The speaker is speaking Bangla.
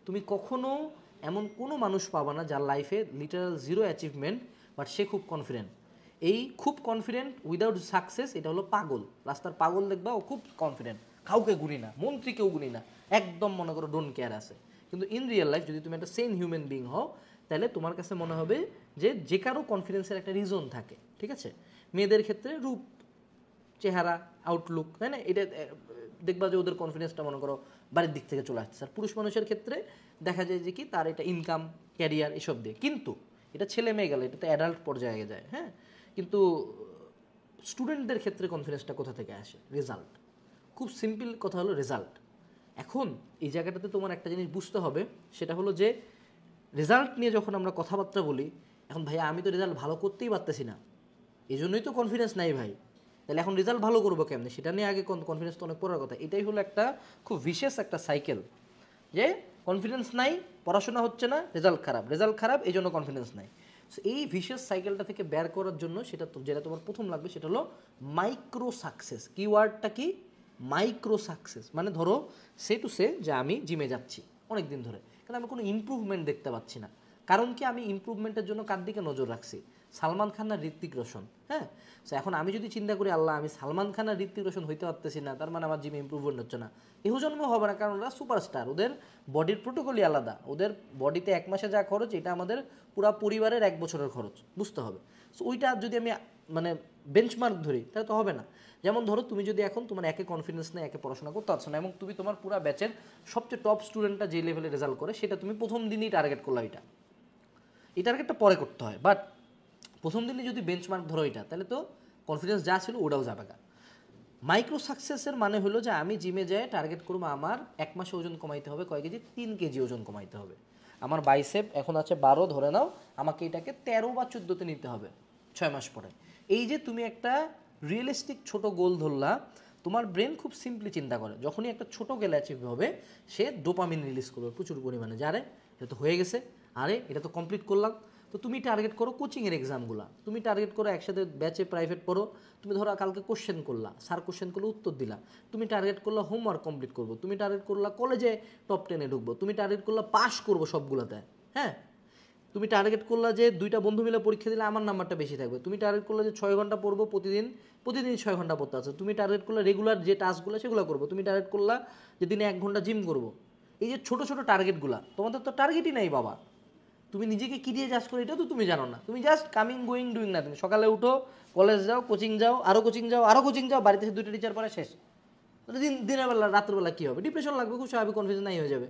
তুমি কখনো এমন কোনো মানুষ পাবা না যার লাইফে লিটারাল জিরো অ্যাচিভমেন্ট বাট সে খুব কনফিডেন্ট। এই খুব কনফিডেন্ট উইদাউট সাকসেস এটা হলো পাগল। রাস্তার পাগল দেখবা ও খুব কনফিডেন্ট, কাউকে গুনি না, মন্ত্রীকেও গুনি না, একদম মনে করো ডোন্ট কেয়ার আছে। কিন্তু ইন রিয়েল লাইফ যদি তুমি একটা সেম হিউম্যান বিং হও তাহলে তোমার কাছে মনে হবে যে কারো কনফিডেন্সের একটা রিজন থাকে, ঠিক আছে? মেয়েদের ক্ষেত্রে রূপ, চেহারা, আউটলুক, তাই না? এটা দেখবা যে ওদের কনফিডেন্সটা মনে করো বাড়ির দিক থেকে চলে আসছে। আর পুরুষ মানুষের ক্ষেত্রে দেখা যায় যে কি তার এটা ইনকাম, ক্যারিয়ার এসব দিয়ে। কিন্তু এটা ছেলে মেয়ে গেলে, এটা তো অ্যাডাল্ট পর্যায়ে যায়, হ্যাঁ। কিন্তু স্টুডেন্টদের ক্ষেত্রে কনফিডেন্সটা কোথা থেকে আসে? রেজাল্ট। খুব সিম্পল কথা হলো রেজাল্ট। এখন এই জায়গাটাতে তোমার একটা জিনিস বুঝতে হবে, সেটা হলো যে রেজাল্ট নিয়ে যখন আমরা কথাবার্তা বলি, এখন ভাইয়া আমি তো রেজাল্ট ভালো করতেই পারতেছি না, এই জন্যই তো কনফিডেন্স নাই ভাই, তাহলে এখন রেজাল্ট ভালো করবো কেমনি? সেটা নিয়ে আগে কনফিডেন্স তো অনেক পড়ার কথা। এটাই হলো একটা খুব বিশেষ একটা সাইকেল, যে কনফিডেন্স নাই, পড়াশোনা হচ্ছে না, রেজাল্ট খারাপ, রেজাল্ট খারাপ, এই জন্য কনফিডেন্স নাই। সো এই ভিশিয়াস সাইকেলটা থেকে বের করার জন্য যেটা তোমার প্রথম লাগবে সেটা হলো মাইক্রো সাকসেস। কিওয়ার্ডটা কি? Micro success. মানে ধরো সে টু সে যে আমি জিমে যাচ্ছি অনেক দিন ধরে, কিন্তু আমি কোনো ইমপ্রুভমেন্ট দেখতে পাচ্ছি না। কারণ কি? আমি ইমপ্রুভমেন্টের জন্য কার দিকে নজর রাখছি? সালমান খান না ঋত্বিক রোশন, হ্যাঁ। সো এখন আমি যদি চিন্তা করি আল্লাহ আমি সালমান খান আর ঋত্বিক রোশন হইতে পারতেছি না, তার মানে আমার জিমে ইমপ্রুভমেন্ট হচ্ছে না, এহ জন্ম হবে না। কারণ ওরা সুপারস্টার, ওদের বডির প্রোটোকলই আলাদা, ওদের বডিতে এক মাসে যা খরচ এটা আমাদের পুরা পরিবারের এক বছরের খরচ, বুঝতে হবে। সো ওইটা যদি আমি মানে বেঞ্চমার্ক ধরি তাহলে তো হবে না। যেমন ধরো তুমি যদি এখন তোমার একে কনফিডেন্স নেই, একে পড়াশোনা করতে পারছো না, এবং তুমি তোমার পুরা ব্যাচের সবচেয়ে টপ স্টুডেন্টটা যে লেভেলে রেজাল্ট করে সেটা তুমি প্রথম দিনই টার্গেট করলো, এই টার্গেটটা পরে করতে হয়, বাট প্রথম দিনই যদি বেঞ্চমার্ক ধরো এটা, তাহলে তো কনফিডেন্স যা ছিল ওটাও যাবে না। মাইক্রো সাকসেসের মানে হলো যে আমি জিমে যাই টার্গেট করবো আমার এক মাসে ওজন কমাইতে হবে কয় কেজি? 3 কেজি ওজন কমাইতে হবে। আমার বাইসেপ এখন আছে 12, ধরে নাও, আমাকে এটাকে 13 বা 14তে নিতে হবে 6 মাস পরে। এই যে তুমি একটা রিয়েলিস্টিক ছোট গোল ধরলা, তোমার ব্রেন খুব সিম্পলি চিন্তা করে, যখনই একটা ছোট গোল অ্যাচিভ হবে সে ডোপামিন রিলিজ করবে প্রচুর পরিমাণে, যারে এটা তো হয়ে গেছে, আরে এটা তো কমপ্লিট করলাম। তো তুমি টার্গেট করো কোচিংয়ের এক্সামগুলো, তুমি টার্গেট করো একসাথে ব্যাচে প্রাইভেট পড়ো, তুমি ধরো কালকে কোশ্চেন করলা, স্যার কোশ্চেন করলে উত্তর দিলা, তুমি টার্গেট করলা হোমওয়ার্ক কমপ্লিট করবো, তুমি টার্গেট করলা কলেজে টপ 10-এ ঢুকবো, তুমি টার্গেট করলা পাস করবো সবগুলোতে, হ্যাঁ। তুমি টার্গেট করলা যে 2টা বন্ধু মিলে পরীক্ষা দিলে আমার নাম্বারটা বেশি থাকবে, তুমি টার্গেট করলা যে 6 ঘন্টা পড়বো প্রতিদিন, প্রতিদিন 6 ঘন্টা পড়তে আছে, তুমি টার্গেট করলা রেগুলার যে টাস্কগুলো সেগুলো করবো, তুমি টার্গেট করলা যে দিনে 1 ঘন্টা জিম করবো। এই যে ছোটো ছোটো টার্গেটগুলো, তোমাদের তো টার্গেটই নাই বাবা, তুমি নিজেকে কী দিয়ে জাজ করো এটাও তো তুমি জানো না, তুমি জাস্ট কামিং গোয়িং ডুইং না। তুমি সকালে উঠো, কলেজ যাও, কোচিং যাও, আরও কোচিং যাও, আরও কোচিং যাও, বাড়িতে এসে 2টা টিচার পরে শেষ। দিনের বেলা রাত্রবেলা কী হবে? ডিপ্রেশন লাগবে, খুব স্বাভাবিক, কনফিউশন নাই হয়ে যাবে।